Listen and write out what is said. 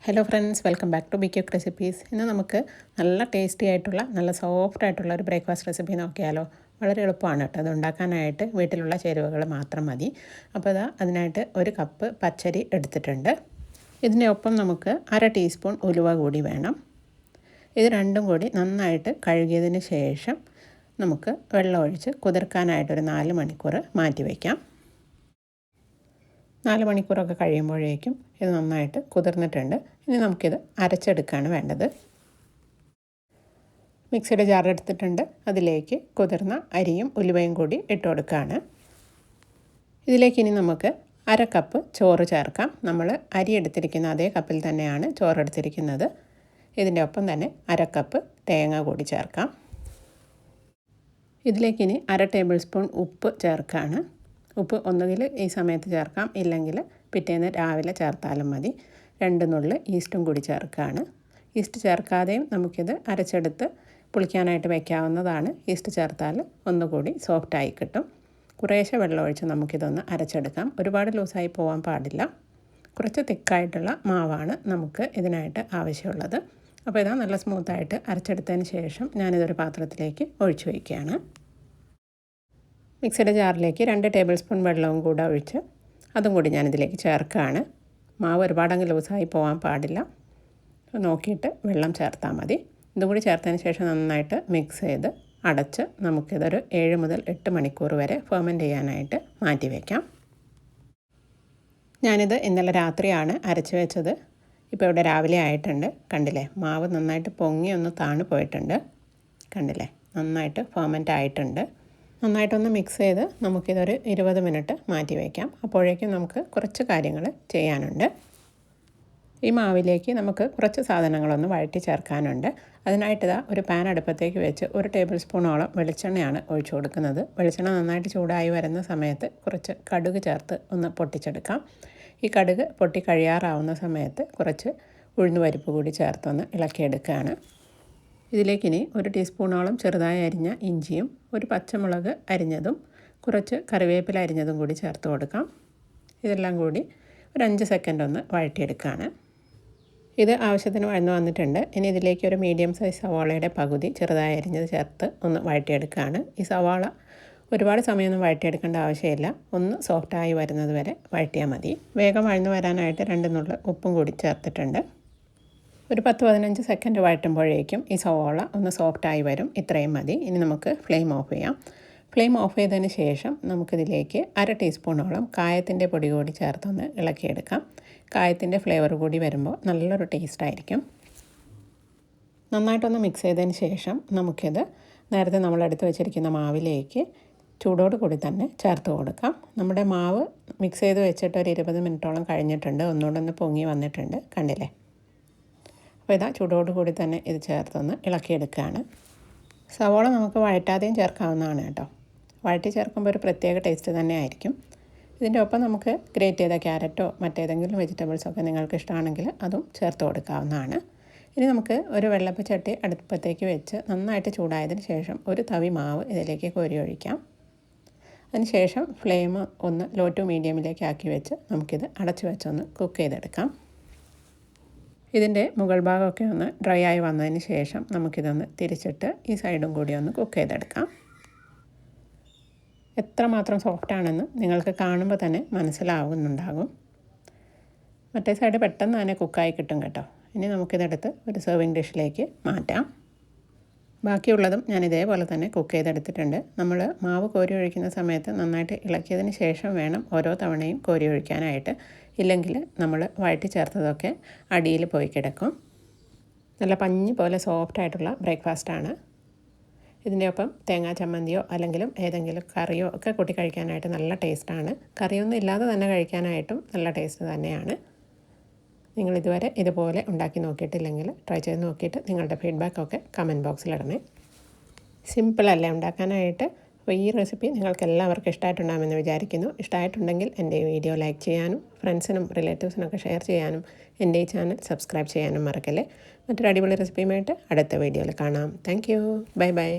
Hello friends, welcome back to BQuick recipes. ഇന്ന് നമുക്ക് നല്ല ടേസ്റ്റി ആയിട്ടുള്ള നല്ല സോഫ്റ്റ് ആയിട്ടുള്ള ഒരു ബ്രേക്ക്ഫാസ്റ്റ് റെസിപ്പി നോക്കിയാലോ. വളരെ എളുപ്പമാണ് കേട്ടോ. അത് ഉണ്ടാക്കാനായിട്ട് വീട്ടിലുള്ള ചേരുവകൾ മാത്രം മതി. അപ്പോൾ അതിനായിട്ട് ഒരു കപ്പ് പച്ചരി എടുത്തിട്ടുണ്ട്. ഇതിൻ്റെ ഒപ്പം നമുക്ക് 1/2 ടീസ്പൂൺ ഉലുവ കൂടി വേണം. ഇത് രണ്ടും കൂടി നന്നായിട്ട് കഴുകിയതിന് ശേഷം നമുക്ക് വെള്ളം ഒഴിച്ച് കുതിർക്കാനായിട്ടൊരു 4 മണിക്കൂർ മാറ്റി വയ്ക്കാം. 4 മണിക്കൂറൊക്കെ കഴിയുമ്പോഴേക്കും ഇത് നന്നായിട്ട് കുതിർന്നിട്ടുണ്ട്. ഇനി നമുക്കിത് അരച്ചെടുക്കുകയാണ് വേണ്ടത്. മിക്സിയുടെ ജാർ എടുത്തിട്ടുണ്ട്. അതിലേക്ക് കുതിർന്ന അരിയും ഉലുവയും കൂടി ഇട്ട് കൊടുക്കുകയാണ്. ഇതിലേക്ക് ഇനി നമുക്ക് 1/2 കപ്പ് ചോറ് ചേർക്കാം. നമ്മൾ അരി എടുത്തിരിക്കുന്ന അതേ കപ്പിൽ തന്നെയാണ് ചോറ് എടുത്തിരിക്കുന്നത്. ഇതിൻ്റെ ഒപ്പം തന്നെ 1/2 കപ്പ് തേങ്ങ കൂടി ചേർക്കാം. ഇതിലേക്ക് ഇനി 1/2 ടേബിൾ സ്പൂൺ ഉപ്പ് ചേർക്കുകയാണ്. ഉപ്പ് ഒന്നുകിൽ ഈ സമയത്ത് ചേർക്കാം, ഇല്ലെങ്കിൽ പിറ്റേന്ന് രാവിലെ ചേർത്താലും മതി. 2 നുള്ള് ഈസ്റ്റും കൂടി ചേർക്കുകയാണ്. ഈസ്റ്റ് ചേർക്കാതെയും നമുക്കിത് അരച്ചെടുത്ത് പുളിക്കാനായിട്ട് വയ്ക്കാവുന്നതാണ്. ഈസ്റ്റ് ചേർത്താൽ ഒന്നുകൂടി സോഫ്റ്റായി കിട്ടും. കുറേശ്ശെ വെള്ളം ഒഴിച്ച് നമുക്കിതൊന്ന് അരച്ചെടുക്കാം. ഒരുപാട് ലൂസായി പോകാൻ പാടില്ല. കുറച്ച് തിക്കായിട്ടുള്ള മാവാണ് നമുക്ക് ഇതിനായിട്ട് ആവശ്യമുള്ളത്. അപ്പോൾ ഇതാ നല്ല സ്മൂത്തായിട്ട് അരച്ചെടുത്തതിന് ശേഷം ഞാനിതൊരു പാത്രത്തിലേക്ക് ഒഴിച്ചു വയ്ക്കുകയാണ്. മിക്സിയുടെ ജാറിലേക്ക് 2 ടേബിൾ സ്പൂൺ വെള്ളവും കൂടെ ഒഴിച്ച് അതും കൂടി ഞാനിതിലേക്ക് ചേർക്കുകയാണ്. മാവ് ഒരുപാടങ്ങ് ലൂസായി പോകാൻ പാടില്ല. നോക്കിയിട്ട് വെള്ളം ചേർത്താൽ മതി. ഇതും കൂടി ചേർത്തതിന് ശേഷം നന്നായിട്ട് മിക്സ് ചെയ്ത് അടച്ച് നമുക്കിതൊരു 7 മുതൽ 8 മണിക്കൂർ വരെ ഫെർമെൻറ്റ് ചെയ്യാനായിട്ട് മാറ്റി വയ്ക്കാം. ഞാനിത് ഇന്നലെ രാത്രിയാണ് അരച്ച് വെച്ചത്. ഇപ്പോൾ ഇവിടെ രാവിലെ ആയിട്ടുണ്ട്. കണ്ടില്ലേ, മാവ് നന്നായിട്ട് പൊങ്ങി ഒന്ന് താണു പോയിട്ടുണ്ട്. കണ്ടില്ലേ, നന്നായിട്ട് ഫെർമെൻറ്റ് ആയിട്ടുണ്ട്. നന്നായിട്ടൊന്ന് മിക്സ് ചെയ്ത് നമുക്കിതൊരു 20 മിനിറ്റ് മാറ്റി വയ്ക്കാം. അപ്പോഴേക്കും നമുക്ക് കുറച്ച് കാര്യങ്ങൾ ചെയ്യാനുണ്ട്. ഈ മാവിലേക്ക് നമുക്ക് കുറച്ച് സാധനങ്ങളൊന്ന് വഴറ്റി ചേർക്കാനുണ്ട്. അതിനായിട്ട് ഒരു പാൻ അടുപ്പത്തേക്ക് വെച്ച് 1 ടേബിൾ സ്പൂണോളം വെളിച്ചെണ്ണയാണ് ഒഴിച്ചു കൊടുക്കുന്നത്. വെളിച്ചെണ്ണ നന്നായിട്ട് ചൂടായി വരുന്ന സമയത്ത് കുറച്ച് കടുക് ചേർത്ത് ഒന്ന് പൊട്ടിച്ചെടുക്കാം. ഈ കടുക് പൊട്ടി കഴിയാറാവുന്ന സമയത്ത് കുറച്ച് ഉഴുന്നുപരിപ്പ് കൂടി ചേർത്തൊന്ന് ഇളക്കിയെടുക്കുകയാണ്. ഇതിലേക്കിനി 1 ടീസ്പൂണോളം ചെറുതായി അരിഞ്ഞ ഇഞ്ചിയും 1 പച്ചമുളക് അരിഞ്ഞതും കുറച്ച് കറിവേപ്പില അരിഞ്ഞതും കൂടി ചേർത്ത് കൊടുക്കാം. ഇതെല്ലാം കൂടി ഒരു 5 സെക്കൻഡ് ഒന്ന് വഴറ്റിയെടുക്കുകയാണ്. ഇത് ആവശ്യത്തിന് വഴന്നു വന്നിട്ടുണ്ട്. ഇനി ഇതിലേക്ക് ഒരു മീഡിയം സൈസ് സവാളയുടെ പകുതി ചെറുതായി അരിഞ്ഞത് ചേർത്ത് ഒന്ന് വഴറ്റിയെടുക്കുകയാണ്. ഈ സവാള ഒരുപാട് സമയമൊന്നും വഴറ്റിയെടുക്കേണ്ട ആവശ്യമില്ല. ഒന്ന് സോഫ്റ്റായി വരുന്നത് വരെ വഴറ്റിയാൽ മതി. വേഗം വഴന്നു വരാനായിട്ട് 2 നുള്ള് ഉപ്പും കൂടി ചേർത്തിട്ടുണ്ട്. ഒരു 10-15 സെക്കൻഡ് വഴറ്റുമ്പോഴേക്കും ഈ സവാള ഒന്ന് സോഫ്റ്റായി വരും. ഇത്രയും മതി. ഇനി നമുക്ക് ഫ്ലെയിം ഓഫ് ചെയ്യാം. ഫ്ലെയിം ഓഫ് ചെയ്തതിന് ശേഷം നമുക്കിതിലേക്ക് 1/2 ടീസ്പൂണോളം കായത്തിൻ്റെ പൊടി കൂടി ചേർത്തൊന്ന് ഇളക്കിയെടുക്കാം. കായത്തിൻ്റെ ഫ്ലേവർ കൂടി വരുമ്പോൾ നല്ലൊരു ടേസ്റ്റായിരിക്കും. നന്നായിട്ടൊന്ന് മിക്സ് ചെയ്തതിന് ശേഷം നമുക്കിത് നേരത്തെ നമ്മളെടുത്ത് വെച്ചിരിക്കുന്ന മാവിലേക്ക് ചൂടോട് കൂടി തന്നെ ചേർത്ത് കൊടുക്കാം. നമ്മുടെ മാവ് മിക്സ് ചെയ്ത് വെച്ചിട്ട് ഒരു 20 മിനിറ്റോളം കഴിഞ്ഞിട്ടുണ്ട്. ഒന്നുകൂടെ ഒന്ന് പൊങ്ങി വന്നിട്ടുണ്ട്. കണ്ടില്ലേ? അപ്പോൾ ചൂടോട് കൂടി തന്നെ ഇത് ചേർത്തൊന്ന് ഇളക്കിയെടുക്കുകയാണ്. സവോള നമുക്ക് വഴറ്റാതെയും ചേർക്കാവുന്നതാണ് കേട്ടോ. വഴറ്റി ചേർക്കുമ്പോൾ ഒരു പ്രത്യേക ടേസ്റ്റ് തന്നെ ആയിരിക്കും. ഇതിൻ്റെ ഒപ്പം നമുക്ക് ഗ്രേറ്റ് ചെയ്ത ക്യാരറ്റോ മറ്റേതെങ്കിലും വെജിറ്റബിൾസൊക്കെ നിങ്ങൾക്ക് ഇഷ്ടമാണെങ്കിൽ അതും ചേർത്ത് കൊടുക്കാവുന്നതാണ്. ഇനി നമുക്ക് ഒരു വെള്ളപ്പച്ചട്ടി അടുപ്പത്തേക്ക് വെച്ച് നന്നായിട്ട് ചൂടായതിന് ശേഷം ഒരു തവി മാവ് ഇതിലേക്ക് കോരി ഒഴിക്കാം. അതിന് ശേഷം ഫ്ലെയിം ഒന്ന് ലോ ടു മീഡിയമിലേക്ക് ആക്കി വെച്ച് നമുക്കിത് അടച്ചു വെച്ചൊന്ന് കുക്ക് ചെയ്തെടുക്കാം. ഇതിൻ്റെ മുകൾ ഭാഗമൊക്കെ ഒന്ന് ഡ്രൈ ആയി വന്നതിന് ശേഷം നമുക്കിതൊന്ന് തിരിച്ചിട്ട് ഈ സൈഡും കൂടി ഒന്ന് കുക്ക് ചെയ്തെടുക്കാം. എത്രമാത്രം സോഫ്റ്റാണെന്ന് നിങ്ങൾക്ക് കാണുമ്പോൾ തന്നെ മനസ്സിലാവുന്നുണ്ടാകും. മറ്റേ സൈഡ് പെട്ടെന്ന് തന്നെ കുക്കായി കിട്ടും കേട്ടോ. ഇനി നമുക്കിതെടുത്ത് ഒരു സെർവിങ് ഡിഷിലേക്ക് മാറ്റാം. ബാക്കിയുള്ളതും ഞാൻ ഇതേപോലെ തന്നെ കുക്ക് ചെയ്തെടുത്തിട്ടുണ്ട്. നമ്മൾ മാവ് കോരി ഒഴിക്കുന്ന സമയത്ത് നന്നായിട്ട് ഇളക്കിയതിന് ശേഷം വേണം ഓരോ തവണയും കോരി ഒഴിക്കാനായിട്ട്. ഇല്ലെങ്കിൽ നമ്മൾ വഴറ്റി ചേർത്തതൊക്കെ അടിയിൽ പോയി കിടക്കും. നല്ല പഞ്ഞി പോലെ സോഫ്റ്റായിട്ടുള്ള ബ്രേക്ക്ഫാസ്റ്റാണ്. ഇതിൻ്റെ ഒപ്പം തേങ്ങാ ചമ്മന്തിയോ അല്ലെങ്കിലും ഏതെങ്കിലും കറിയോ ഒക്കെ കൂട്ടി കഴിക്കാനായിട്ട് നല്ല ടേസ്റ്റാണ്. കറിയൊന്നും ഇല്ലാതെ തന്നെ കഴിക്കാനായിട്ടും നല്ല ടേസ്റ്റ് തന്നെയാണ്. നിങ്ങളിതുവരെ ഇതുപോലെ ഉണ്ടാക്കി നോക്കിയിട്ടില്ലെങ്കിൽ ട്രൈ ചെയ്ത് നോക്കിയിട്ട് നിങ്ങളുടെ ഫീഡ്ബാക്കൊക്കെ കമൻറ്റ് ബോക്സിലിടണേ. സിമ്പിളല്ലേ ഉണ്ടാക്കാനായിട്ട്. അപ്പോൾ ഈ റെസിപ്പി നിങ്ങൾക്ക് എല്ലാവർക്കും ഇഷ്ടമായിട്ടുണ്ടാകുമെന്ന് വിചാരിക്കുന്നു. ഇഷ്ടമായിട്ടുണ്ടെങ്കിൽ എൻ്റെ ഈ വീഡിയോ ലൈക്ക് ചെയ്യാനും ഫ്രണ്ട്സിനും റിലേറ്റീവ്സിനൊക്കെ ഷെയർ ചെയ്യാനും എൻ്റെ ഈ ചാനൽ സബ്സ്ക്രൈബ് ചെയ്യാനും മറക്കല്ലേ. മറ്റൊരു അടിപൊളി റെസിപ്പിയുമായിട്ട് അടുത്ത വീഡിയോയിൽ കാണാം. Thank you. Bye bye.